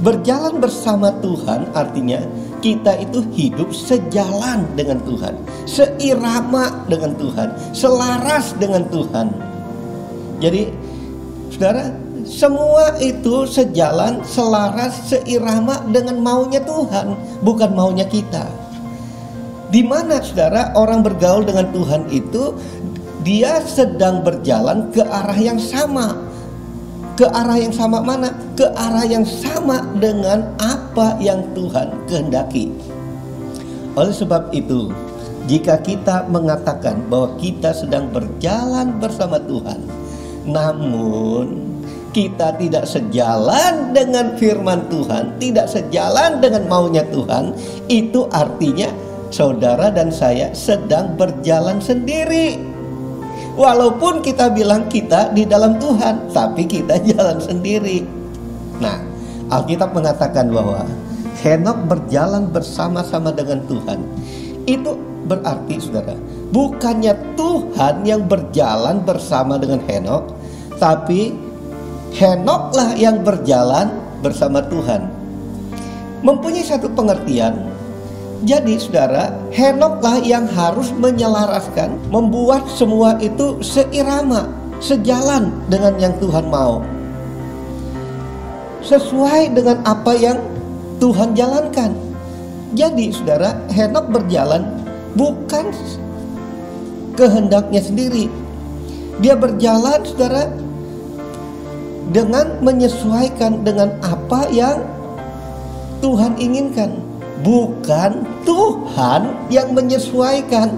berjalan bersama Tuhan artinya kita itu hidup sejalan dengan Tuhan, seirama dengan Tuhan, selaras dengan Tuhan. Jadi, saudara, semua itu sejalan, selaras, seirama dengan maunya Tuhan, bukan maunya kita. Di mana, saudara, orang bergaul dengan Tuhan itu dia sedang berjalan ke arah yang sama. Ke arah yang sama mana? Ke arah yang sama dengan apa yang Tuhan kehendaki. Oleh sebab itu, jika kita mengatakan bahwa kita sedang berjalan bersama Tuhan, namun kita tidak sejalan dengan firman Tuhan, tidak sejalan dengan maunya Tuhan, itu artinya saudara dan saya sedang berjalan sendiri. Walaupun kita bilang kita di dalam Tuhan, tapi kita jalan sendiri. Nah, Alkitab mengatakan bahwa Henok berjalan bersama-sama dengan Tuhan. Itu berarti saudara, bukannya Tuhan yang berjalan bersama dengan Henok, tapi Henoklah yang berjalan bersama Tuhan. Mempunyai satu pengertian. Jadi saudara, Henoklah yang harus menyelaraskan, membuat semua itu seirama, sejalan dengan yang Tuhan mau, sesuai dengan apa yang Tuhan jalankan. Jadi saudara, Henok berjalan bukan kehendaknya sendiri. Dia berjalan saudara dengan menyesuaikan dengan apa yang Tuhan inginkan. Bukan Tuhan yang menyesuaikan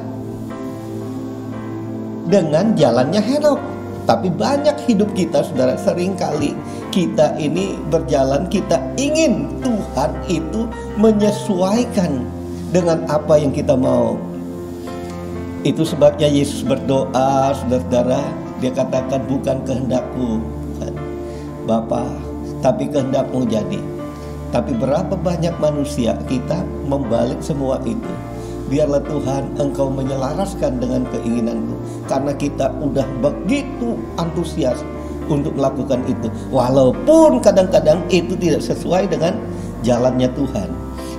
dengan jalannya Henok. Tapi banyak hidup kita saudara, seringkali kita ini berjalan, kita ingin Tuhan itu menyesuaikan dengan apa yang kita mau. Itu sebabnya Yesus berdoa, saudara-saudara, dia katakan bukan kehendakku Bapa, tapi kehendak-Mu jadi. Tapi berapa banyak manusia kita membalik semua itu. Biarlah Tuhan Engkau menyelaraskan dengan keinginanku. Karena kita udah begitu antusias untuk melakukan itu. Walaupun kadang-kadang itu tidak sesuai dengan jalannya Tuhan.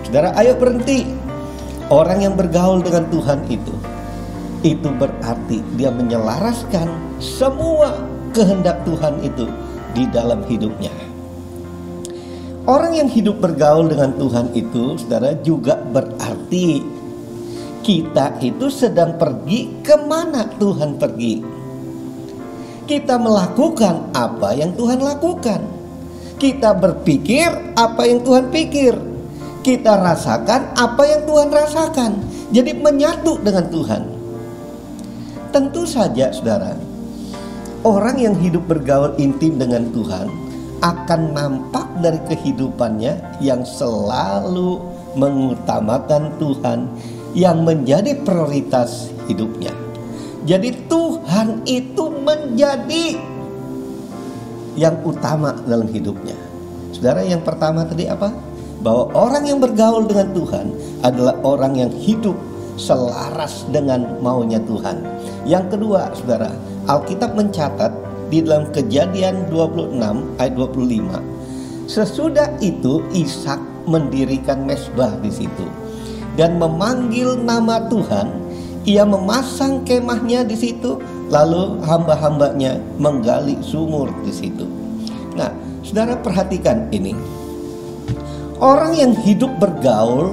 Saudara, ayo berhenti. Orang yang bergaul dengan Tuhan itu berarti dia menyelaraskan semua kehendak Tuhan itu di dalam hidupnya. Orang yang hidup bergaul dengan Tuhan itu, saudara, juga berarti kita itu sedang pergi kemana Tuhan pergi. Kita melakukan apa yang Tuhan lakukan. Kita berpikir apa yang Tuhan pikir. Kita rasakan apa yang Tuhan rasakan. Jadi menyatu dengan Tuhan. Tentu saja saudara, orang yang hidup bergaul intim dengan Tuhan akan nampak dari kehidupannya yang selalu mengutamakan Tuhan, yang menjadi prioritas hidupnya. Jadi Tuhan itu menjadi yang utama dalam hidupnya. Saudara, yang pertama tadi apa? Bahwa orang yang bergaul dengan Tuhan adalah orang yang hidup selaras dengan maunya Tuhan. Yang kedua, saudara, Alkitab mencatat di dalam Kejadian 26 ayat 25. Sesudah itu Ishak mendirikan mezbah di situ dan memanggil nama Tuhan. Ia memasang kemahnya di situ, lalu hamba-hambanya menggali sumur di situ. Nah, saudara perhatikan ini. Orang yang hidup bergaul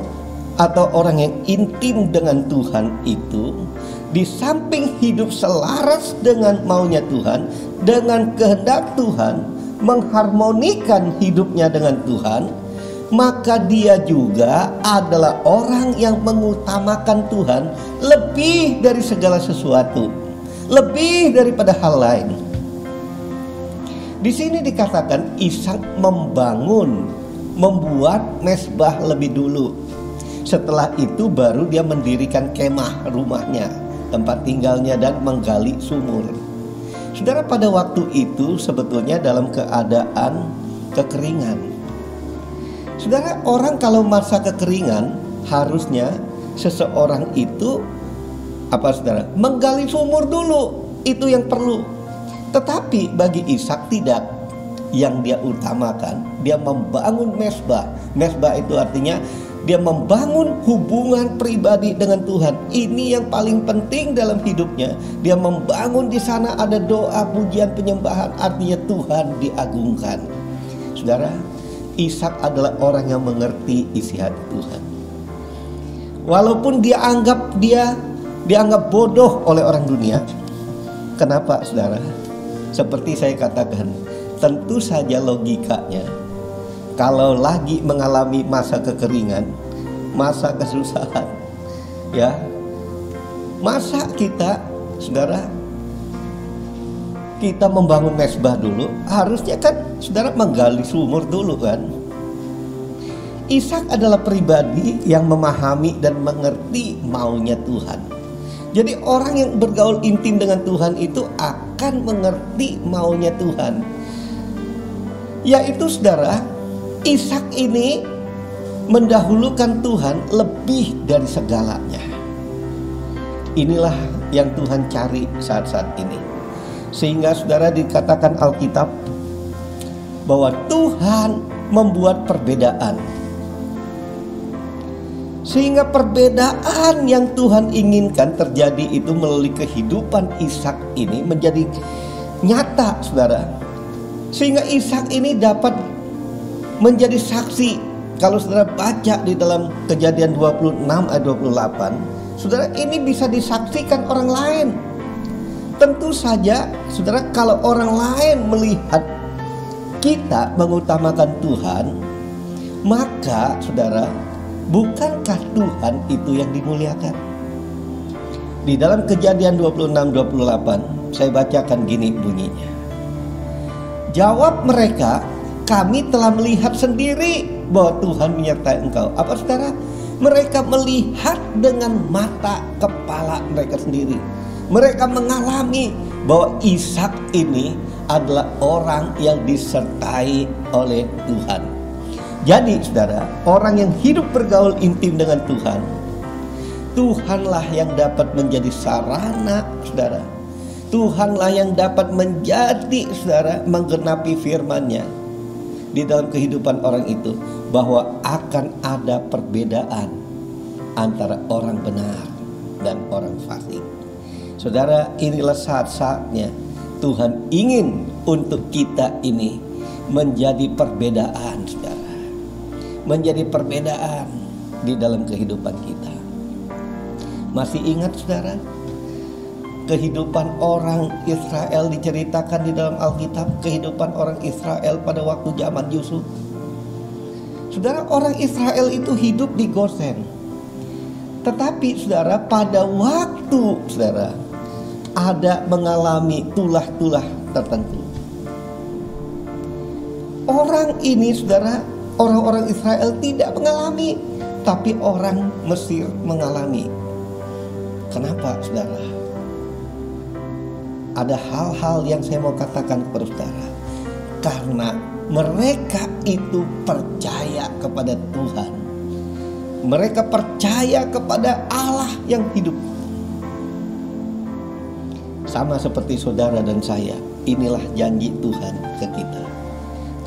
atau orang yang intim dengan Tuhan itu, di samping hidup selaras dengan maunya Tuhan, dengan kehendak Tuhan, mengharmonikan hidupnya dengan Tuhan, maka dia juga adalah orang yang mengutamakan Tuhan lebih dari segala sesuatu, lebih daripada hal lain. Di sini dikatakan Ishak membuat mezbah lebih dulu. Setelah itu baru dia mendirikan kemah rumahnya, tempat tinggalnya, dan menggali sumur. Saudara, pada waktu itu sebetulnya dalam keadaan kekeringan. Saudara, orang kalau masa kekeringan harusnya seseorang itu saudara? Menggali sumur dulu, itu yang perlu. Tetapi bagi Ishak tidak. Yang dia utamakan, dia membangun mezbah. Mezbah itu artinya dia membangun hubungan pribadi dengan Tuhan. Ini yang paling penting dalam hidupnya. Dia membangun di sana ada doa, pujian, penyembahan, artinya Tuhan diagungkan. Saudara, Ishak adalah orang yang mengerti isi hati Tuhan. Walaupun dia dianggap bodoh oleh orang dunia. Kenapa, saudara? Seperti saya katakan, tentu saja logikanya, kalau lagi mengalami masa kekeringan, masa kesusahan, ya, masa kita, saudara, kita membangun mezbah dulu, harusnya kan saudara menggali sumur dulu kan. Ishak adalah pribadi yang memahami dan mengerti maunya Tuhan. Jadi orang yang bergaul intim dengan Tuhan itu akan mengerti maunya Tuhan. Yaitu saudara, Ishak ini mendahulukan Tuhan lebih dari segalanya. Inilah yang Tuhan cari saat-saat ini. Sehingga saudara dikatakan Alkitab bahwa Tuhan membuat perbedaan. Sehingga perbedaan yang Tuhan inginkan terjadi itu melalui kehidupan Ishak ini menjadi nyata, saudara. Sehingga Ishak ini dapat menjadi saksi. Kalau saudara baca di dalam Kejadian 26 ayat 28, saudara, ini bisa disaksikan orang lain. Tentu saja, saudara, kalau orang lain melihat kita mengutamakan Tuhan, maka saudara, bukankah Tuhan itu yang dimuliakan? Di dalam Kejadian 26-28, saya bacakan gini bunyinya. Jawab mereka, kami telah melihat sendiri bahwa Tuhan menyertai engkau. Apa saudara? Mereka melihat dengan mata kepala mereka sendiri. Mereka mengalami bahwa Ishak ini adalah orang yang disertai oleh Tuhan. Jadi saudara, orang yang hidup bergaul intim dengan Tuhan, Tuhanlah yang dapat menjadi sarana, saudara. Tuhanlah yang dapat menjadi, saudara, menggenapi firman-Nya di dalam kehidupan orang itu, bahwa akan ada perbedaan antara orang benar dan orang fasik. Saudara, inilah saat-saatnya Tuhan ingin untuk kita ini menjadi perbedaan, saudara. Menjadi perbedaan di dalam kehidupan kita. Masih ingat, saudara, kehidupan orang Israel diceritakan di dalam Alkitab, kehidupan orang Israel pada waktu zaman Yusuf. Saudara, orang Israel itu hidup di Gosen. Tetapi saudara, pada waktu saudara ada mengalami tulah-tulah tertentu. Orang ini saudara, orang-orang Israel tidak mengalami, tapi orang Mesir mengalami. Kenapa saudara? Ada hal-hal yang saya mau katakan kepada saudara. Karena mereka itu percaya kepada Tuhan. Mereka percaya kepada Allah yang hidup. Sama seperti saudara dan saya. Inilah janji Tuhan ke kita.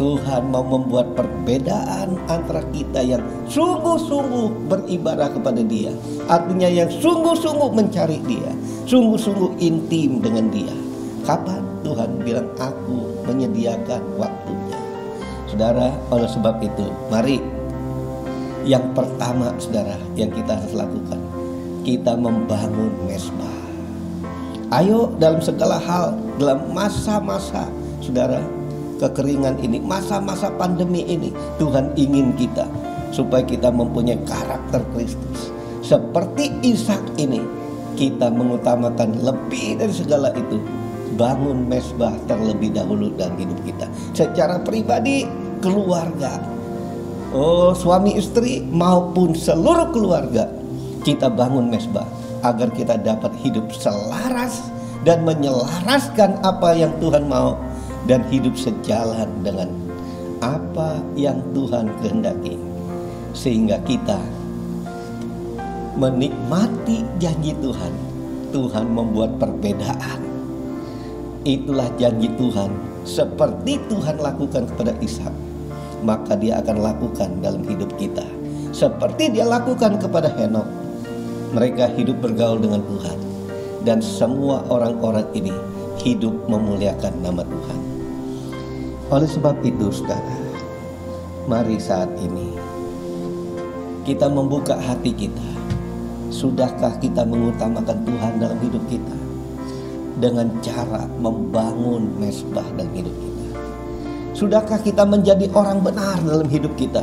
Tuhan mau membuat perbedaan antara kita yang sungguh-sungguh beribadah kepada Dia. Artinya yang sungguh-sungguh mencari Dia, sungguh-sungguh intim dengan Dia. Kapan Tuhan bilang, aku menyediakan waktunya. Saudara, oleh sebab itu, mari yang pertama saudara yang kita harus lakukan, kita membangun mezbah. Ayo dalam segala hal, dalam masa-masa saudara kekeringan ini, masa-masa pandemi ini, Tuhan ingin kita supaya kita mempunyai karakter Kristus. Seperti Ishak ini, kita mengutamakan lebih dari segala itu, bangun mezbah terlebih dahulu dalam hidup kita. Secara pribadi, keluarga, suami istri maupun seluruh keluarga, kita bangun mezbah agar kita dapat hidup selaras dan menyelaraskan apa yang Tuhan mau, dan hidup sejalan dengan apa yang Tuhan kehendaki, sehingga kita menikmati janji Tuhan. Tuhan membuat perbedaan. Itulah janji Tuhan. Seperti Tuhan lakukan kepada Ishak, maka Dia akan lakukan dalam hidup kita. Seperti Dia lakukan kepada Henokh. Mereka hidup bergaul dengan Tuhan, dan semua orang-orang ini hidup memuliakan nama Tuhan. Oleh sebab itu saudara, mari saat ini kita membuka hati kita. Sudahkah kita mengutamakan Tuhan dalam hidup kita dengan cara membangun mezbah dalam hidup kita? Sudahkah kita menjadi orang benar dalam hidup kita?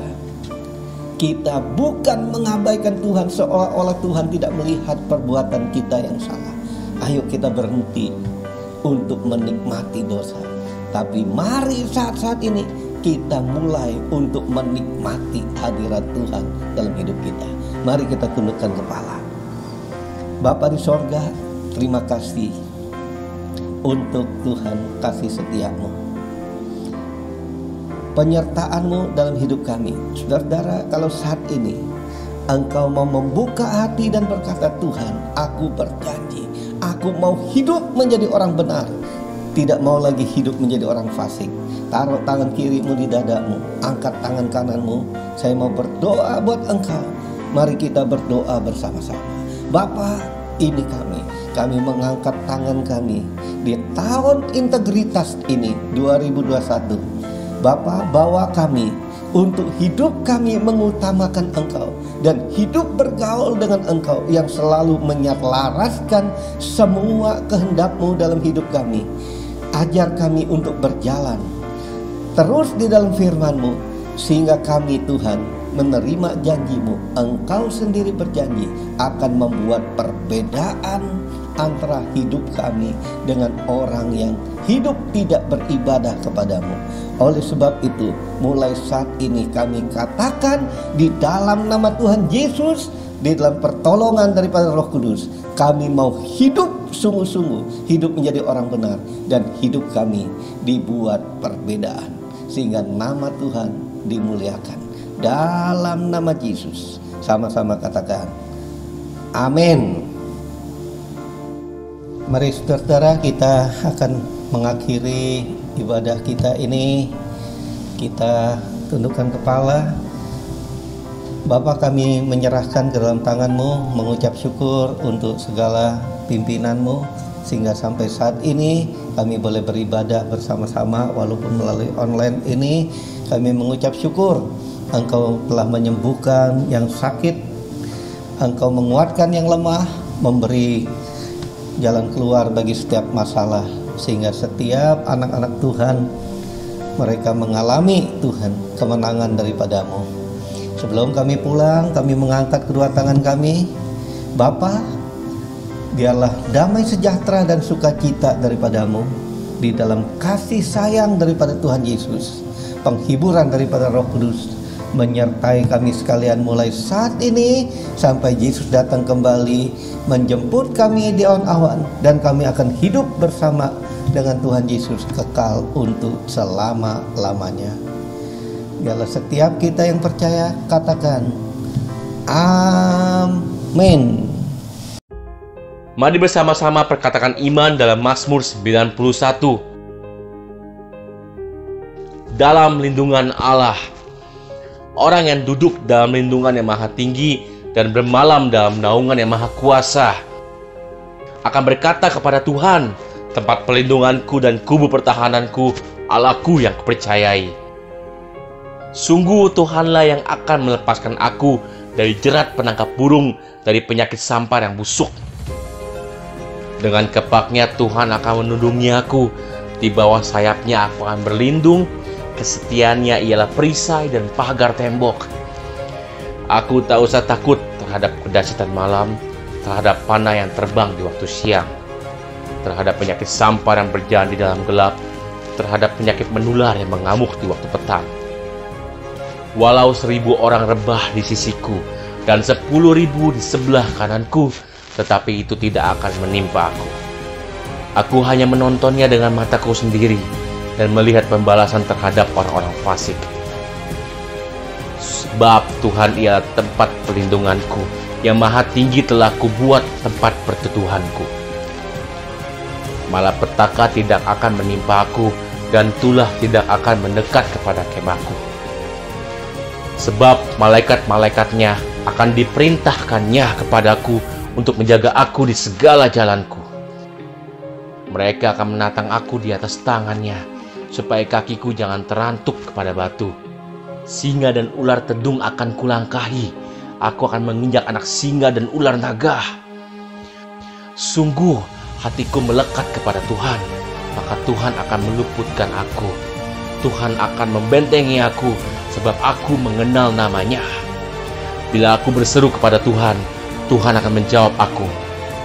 Kita bukan mengabaikan Tuhan seolah-olah Tuhan tidak melihat perbuatan kita yang salah. Ayo kita berhenti untuk menikmati dosa. Tapi mari saat-saat ini kita mulai untuk menikmati hadirat Tuhan dalam hidup kita. Mari kita tundukkan kepala. Bapa di sorga, terima kasih untuk Tuhan kasih setiamu, penyertaan-Mu dalam hidup kami. Saudara-saudara, kalau saat ini Engkau mau membuka hati dan berkata, Tuhan, aku berjanji, aku mau hidup menjadi orang benar, tidak mau lagi hidup menjadi orang fasik. Taruh tangan kirimu di dadamu, angkat tangan kananmu. Saya mau berdoa buat engkau. Mari kita berdoa bersama-sama. Bapa, ini kami mengangkat tangan kami di tahun integritas ini 2021. Bapa, bawa kami untuk hidup kami mengutamakan Engkau dan hidup bergaul dengan Engkau yang selalu menyelaraskan semua kehendak-Mu dalam hidup kami. Ajar kami untuk berjalan terus di dalam firman-Mu, sehingga kami, Tuhan, menerima janji-Mu. Engkau sendiri berjanji akan membuat perbedaan antara hidup kami dengan orang yang hidup tidak beribadah kepadamu. Oleh sebab itu, mulai saat ini kami katakan di dalam nama Tuhan Yesus, di dalam pertolongan daripada Roh Kudus, kami mau hidup sungguh-sungguh, hidup menjadi orang benar, dan hidup kami dibuat perbedaan, sehingga nama Tuhan dimuliakan. Dalam nama Yesus, sama-sama katakan amin. Mari saudara, kita akan mengakhiri ibadah kita ini. Kita tundukkan kepala. Bapa, kami menyerahkan ke dalam tangan-Mu, mengucap syukur untuk segala pimpinan-Mu, sehingga sampai saat ini kami boleh beribadah bersama-sama walaupun melalui online ini. Kami mengucap syukur, Engkau telah menyembuhkan yang sakit, Engkau menguatkan yang lemah, memberi jalan keluar bagi setiap masalah, sehingga setiap anak-anak Tuhan, mereka mengalami, Tuhan, kemenangan daripada-Mu. Sebelum kami pulang, kami mengangkat kedua tangan kami. Bapa, biarlah damai sejahtera dan sukacita daripada-Mu, di dalam kasih sayang daripada Tuhan Yesus, penghiburan daripada Roh Kudus, menyertai kami sekalian mulai saat ini sampai Yesus datang kembali menjemput kami di awan-awan, dan kami akan hidup bersama dengan Tuhan Yesus kekal untuk selama-lamanya. Biarlah setiap kita yang percaya katakan amin. Mari bersama-sama perkatakan iman dalam Mazmur 91. Dalam lindungan Allah, orang yang duduk dalam lindungan yang maha tinggi dan bermalam dalam naungan yang maha kuasa akan berkata kepada Tuhan, tempat perlindunganku dan kubu pertahananku, Allahku yang kupercayai. Sungguh Tuhanlah yang akan melepaskan aku dari jerat penangkap burung, dari penyakit sampar yang busuk. Dengan kepaknya Tuhan akan menundungi aku, di bawah sayapnya aku akan berlindung. Kesetiaannya ialah perisai dan pagar tembok. Aku tak usah takut terhadap kedahsyatan malam, terhadap panah yang terbang di waktu siang, terhadap penyakit sampar yang berjalan di dalam gelap, terhadap penyakit menular yang mengamuk di waktu petang. Walau 1000 orang rebah di sisiku dan 10.000 di sebelah kananku, tetapi itu tidak akan menimpa aku. Aku hanya menontonnya dengan mataku sendiri dan melihat pembalasan terhadap orang-orang fasik. Sebab Tuhan ialah tempat perlindunganku, yang maha tinggi telah kubuat tempat perteduhanku. Malapetaka tidak akan menimpa aku, dan tulah tidak akan mendekat kepada kemahku. Sebab malaikat-malaikatnya akan diperintahkannya kepadaku untuk menjaga aku di segala jalanku. Mereka akan menatang aku di atas tangannya, supaya kakiku jangan terantuk kepada batu. Singa dan ular tedung akan kulangkahi. Aku akan menginjak anak singa dan ular naga. Sungguh hatiku melekat kepada Tuhan, maka Tuhan akan meluputkan aku. Tuhan akan membentengi aku, sebab aku mengenal namanya. Bila aku berseru kepada Tuhan, Tuhan akan menjawab aku.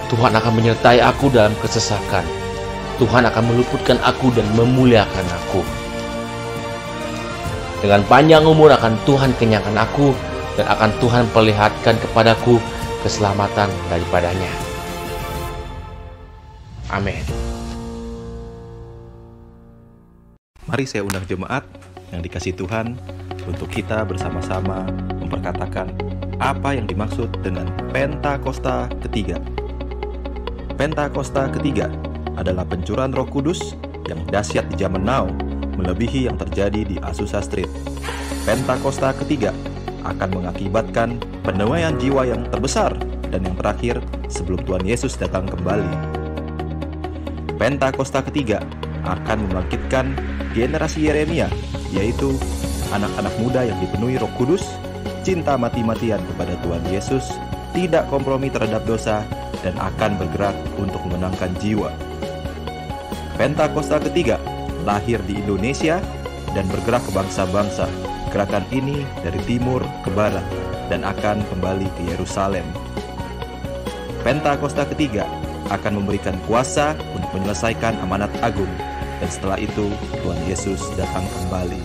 Tuhan akan menyertai aku dalam kesesakan. Tuhan akan meluputkan aku dan memuliakan aku. Dengan panjang umur akan Tuhan kenyangkan aku, dan akan Tuhan perlihatkan kepadaku keselamatan daripadanya. Amin. Mari saya undang jemaat yang dikasihi Tuhan untuk kita bersama-sama memperkatakan apa yang dimaksud dengan Pentakosta ketiga. Pentakosta ketiga adalah pencurahan Roh Kudus yang dahsyat di zaman now, melebihi yang terjadi di Azusa Street. Pentakosta ketiga akan mengakibatkan penuaian jiwa yang terbesar dan yang terakhir sebelum Tuhan Yesus datang kembali. Pentakosta ketiga akan membangkitkan generasi Yeremia, yaitu anak-anak muda yang dipenuhi Roh Kudus, cinta mati-matian kepada Tuhan Yesus, tidak kompromi terhadap dosa, dan akan bergerak untuk memenangkan jiwa. Pentakosta ketiga lahir di Indonesia dan bergerak ke bangsa-bangsa. Gerakan ini dari timur ke barat dan akan kembali ke Yerusalem. Pentakosta ketiga akan memberikan kuasa untuk menyelesaikan amanat agung, dan setelah itu Tuhan Yesus datang kembali.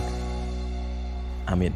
Amin.